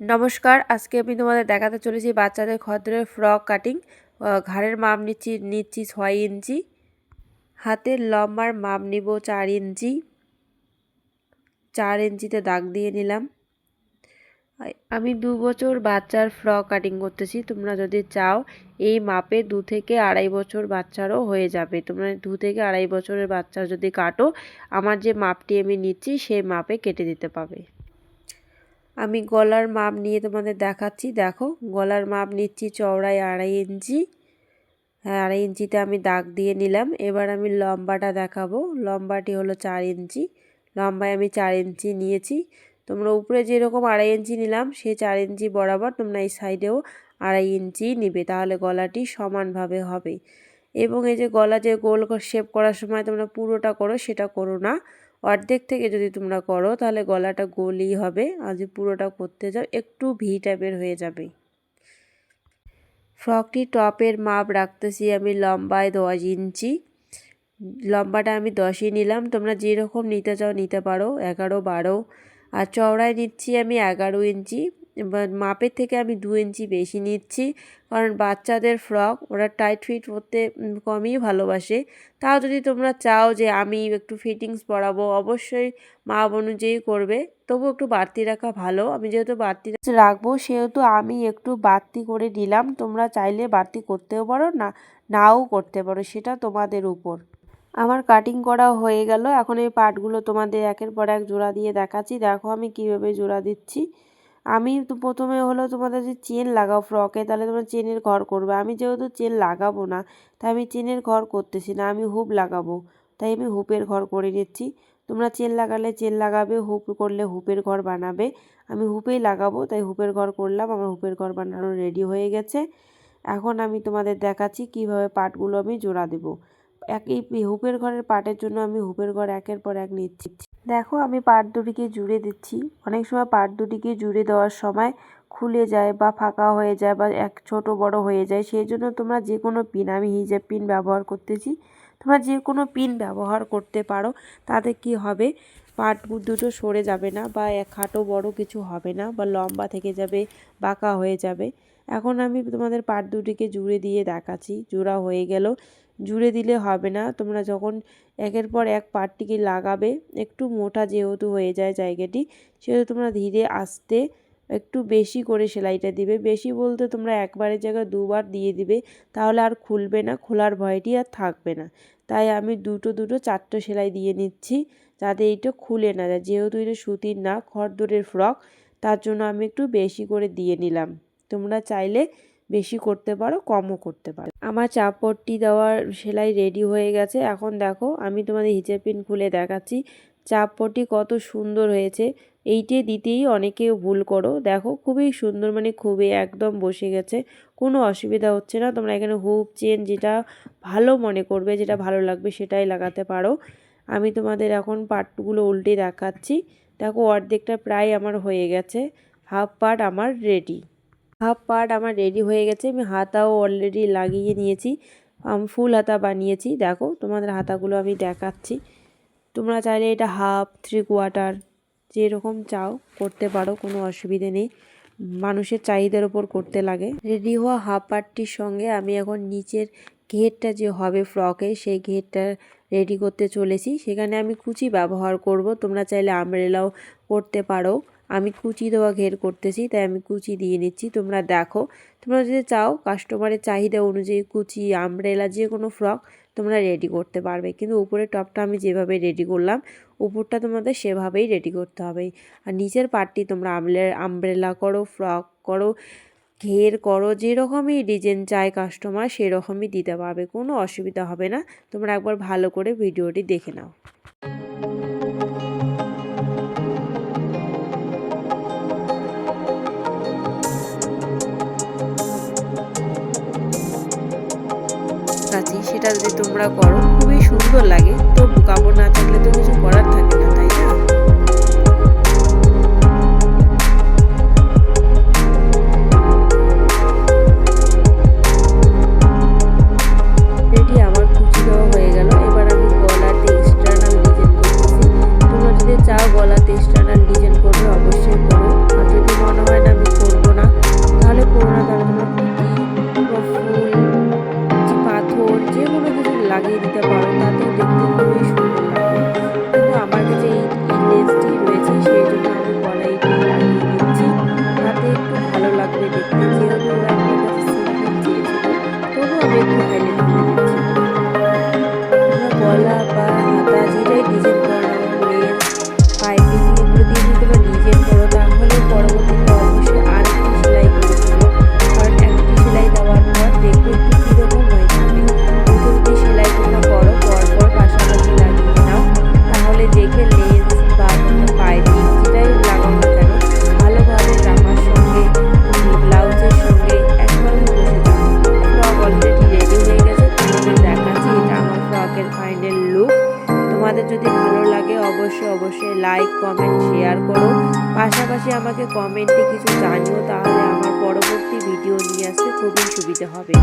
নমস্কার, আজকে আমি তোমাদের দেখাতে চলেছি বাচ্চাদের খদ্দরের ফ্রক কাটিং। ঘাড়ের মাপ নিচ্ছি 6 ইঞ্চি, হাতের লম্বার মাপ নিব 4 ইঞ্চি, 4 ইঞ্চিতে দাগ দিয়ে নিলাম। আমি 2 বছর বাচ্চার ফ্রক কাটিং করতেছি। তোমরা যদি চাও এই মাপে 2 থেকে আড়াই বছর বাচ্চারও হয়ে যাবে। তোমরা 2 থেকে আড়াই বছরের বাচ্চা যদি কাটো, আমার যে মাপটি আমি নিচ্ছি সেই মাপে কেটে দিতে পারবে। আমি গলার মাপ নিয়ে তোমাদের দেখাচ্ছি। দেখো, গলার মাপ নিচ্ছি চওড়ায় 2.5 ইঞ্চি। হ্যাঁ, 2.5 ইঞ্চিতে আমি দাগ দিয়ে নিলাম। এবার আমি লম্বাটা দেখাবো। লম্বাটি হলো 4 ইঞ্চি। লম্বায় আমি 4 ইঞ্চি নিয়েছি। তোমরা উপরে যেরকম 2.5 ইঞ্চি নিলাম সেই 4 ইঞ্চি বরাবর তোমরা এই সাইডেও 2.5 ইঞ্চি নিবে, তাহলে গলাটি সমানভাবে হবে। এবং এই যে গলা যে গোল শেপ করার সময় তোমরা পুরোটা করো, সেটা করো না। অর্ধেক থেকে যদি তোমরা করো তাহলে গলাটা গোলই হবে, আর যদি পুরোটা করতে যাও একটু ভি টাইপের হয়ে যাবে। ফ্রকটি টপের মাপ রাখতেছি আমি লম্বায় 10 ইঞ্চি। লম্বাটা আমি 10ই নিলাম। তোমরা যেরকম নিতে চাও নিতে পারো, 11, 12। আর চওড়ায় নিচ্ছি আমি 11 ইঞ্চি। মাপের থেকে আমি 2 ইঞ্চি বেশি নিচ্ছি, কারণ বাচ্চাদের ফ্রক ওরা টাইট ফিট করতে কমই ভালোবাসে। তাও যদি তোমরা চাও যে আমি একটু ফিটিংস পরাবো, অবশ্যই মাপ অনুযায়ী করবে, তবু একটু বাড়তি রাখা ভালো। আমি যেহেতু বাড়তি রাখবো সেহেতু আমি একটু বাড়তি করে নিলাম। তোমরা চাইলে বাড়তি করতেও পারো, নাও করতে পারো, সেটা তোমাদের উপর। আমার কাটিং করা হয়ে গেল। এখন এই পার্টগুলো তোমাদের একের পর এক জোড়া দিয়ে দেখাচ্ছি। দেখো আমি কিভাবে জোড়া দিচ্ছি। আমি তো প্রথমে হলো তোমাদের যে চেন লাগাও ফ্রকে, তাহলে তোমরা চেনের ঘর করবে। আমি যেহেতু চেন লাগাবো না, তাই আমি চেনের ঘর করতেছি না, আমি হুপ লাগাবো, তাই আমি হুপের ঘর করে নিচ্ছি। তোমরা চেন লাগালে চেন লাগাবে, হুপ করলে হুপের ঘর বানাবে। আমি হুপেই লাগাবো, তাই হুপের ঘর করলাম। আমার হুপের ঘর বানানো রেডি হয়ে গেছে। এখন আমি তোমাদের দেখাচ্ছি কিভাবে পার্টগুলো আমি জোড়া দেবো। এই হুপের ঘরের পার্টের জন্য আমি হুপের ঘর একের পর এক নিচ্ছি। দেখো আমি পার্ট দুটিকে জুড়ে দিচ্ছি। অনেক সময় পার্ট দুটিকে জুড়ে দেওয়ার সময় খুলে যায় বা ফাঁকা হয়ে যায় বা এক ছোট বড় হয়ে যায়, সেই জন্য তোমরা যে কোনো পিন, আমি হিজাব পিন ব্যবহার করতেছি, তোমরা যে কোনো পিন ব্যবহার করতে পারো। তাতে কি হবে, পার্ট দুটো সরে যাবে না বা এক খাটো বড় কিছু হবে না, বা লম্বা থেকে যাবে, বাঁকা হয়ে যাবে। এখন আমি তোমাদের পার্ট দুটিকে জুড়ে দিয়ে দেখাচ্ছি। জোড়া হয়ে গেল। জুড়ে দিলে হবে না, তোমরা যখন একের পর এক পার্টটিকে লাগাবে, একটু মোটা যেহেতু হয়ে যায় জায়গাটি, সেহেতু তোমরা ধীরে আস্তে একটু বেশি করে সেলাইটা দিবে। বেশি বলতে তোমরা একবারের জায়গায় 2বার দিয়ে দিবে, তাহলে আর খুলবে না, খোলার ভয়টি আর থাকবে না। তাই আমি দুটো 4টে সেলাই দিয়ে নিচ্ছি, যাতে এইটা খুলে না যায়। যেহেতু এটা সুতির না, খদ্দরের ফ্রক, তার জন্য আমি একটু বেশি করে দিয়ে নিলাম। তোমরা চাইলে বেশি করতে পারো, কমও করতে পারো। আমার চাপপট্টি দেওয়ার সেলাই রেডি হয়ে গেছে। এখন দেখো আমি তোমাদের হিজাব পিন খুলে দেখাচ্ছি চাপপট্টি কত সুন্দর হয়েছে। এইটে দিতেই অনেকেও ভুল করো। দেখো খুবই সুন্দর, মানে খুবই একদম বসে গেছে, কোনো অসুবিধা হচ্ছে না। তোমরা এখানে হুক চেন যেটা ভালো মনে করবে, যেটা ভালো লাগবে সেটাই লাগাতে পারো। আমি তোমাদের এখন পার্টগুলো উল্টে দেখাচ্ছি। দেখো অর্ধেকটা প্রায় আমার হয়ে গেছে, হাফ পার্ট আমার রেডি। হাফ পার্ট আমার রেডি হয়ে গেছে। আমি হাতাও অলরেডি লাগিয়ে নিয়েছি, আমি ফুল হাতা বানিয়েছি। দেখো তোমাদের হাতাগুলো আমি দেখাচ্ছি। তোমরা চাইলে এটা হাফ, 3/4 যেরকম চাও করতে পারো, কোনো অসুবিধে নেই। মানুষের চাহিদার ওপর করতে লাগে। রেডি হওয়া হাফ পার্টটির সঙ্গে আমি এখন নিচের ঘেরটা যে হবে ফ্রকে, সেই ঘেরটা রেডি করতে চলেছি। সেখানে আমি কুচি ব্যবহার করব। তোমরা চাইলে আমব্রেলাও করতে পারো। আমি কুচি দেওয়া ঘের করতেছি, তাই আমি কুচি দিয়ে নিচ্ছি। তোমরা দেখো, তোমরা যদি চাও কাস্টমারের চাহিদা অনুযায়ী কুচি, আমব্রেলা যে কোনো ফ্রক তোমরা রেডি করতে পারবে। কিন্তু উপরের টপটা আমি যেভাবে রেডি করলাম, উপরটা তোমাদের সেভাবেই রেডি করতে হবে। আর নিচের পার্টটি তোমরা আমব্রেলা করো, ফ্রক করো, ঘের করো, যেরকমই ডিজাইন চায় কাস্টমার সেরকমই দিতে পারবে, কোনো অসুবিধা হবে না। তোমরা একবার ভালো করে ভিডিওটি দেখে নাও। সেটা যদি তোমরা করো খুবই সুন্দর লাগে। তো কাপড় না থাকলে তো কিছু করার থাকে না, তাই না? রেডি, আমার কুচি দেওয়া হয়ে গেল। এবার আমি গলাতে এক্সটার্নাল ডিজাইন করতেছি। তোমরা যদি চাও গলাতে এক্সটার্নাল ডিজাইন করবে অবশ্যই করো, আর যদি মনে হয় না আমি আমাকে কমেন্টে কিছু জানিও, তাহলে আমার পরবর্তী ভিডিও নিয়ে আসতে খুবই সুবিধা হবে।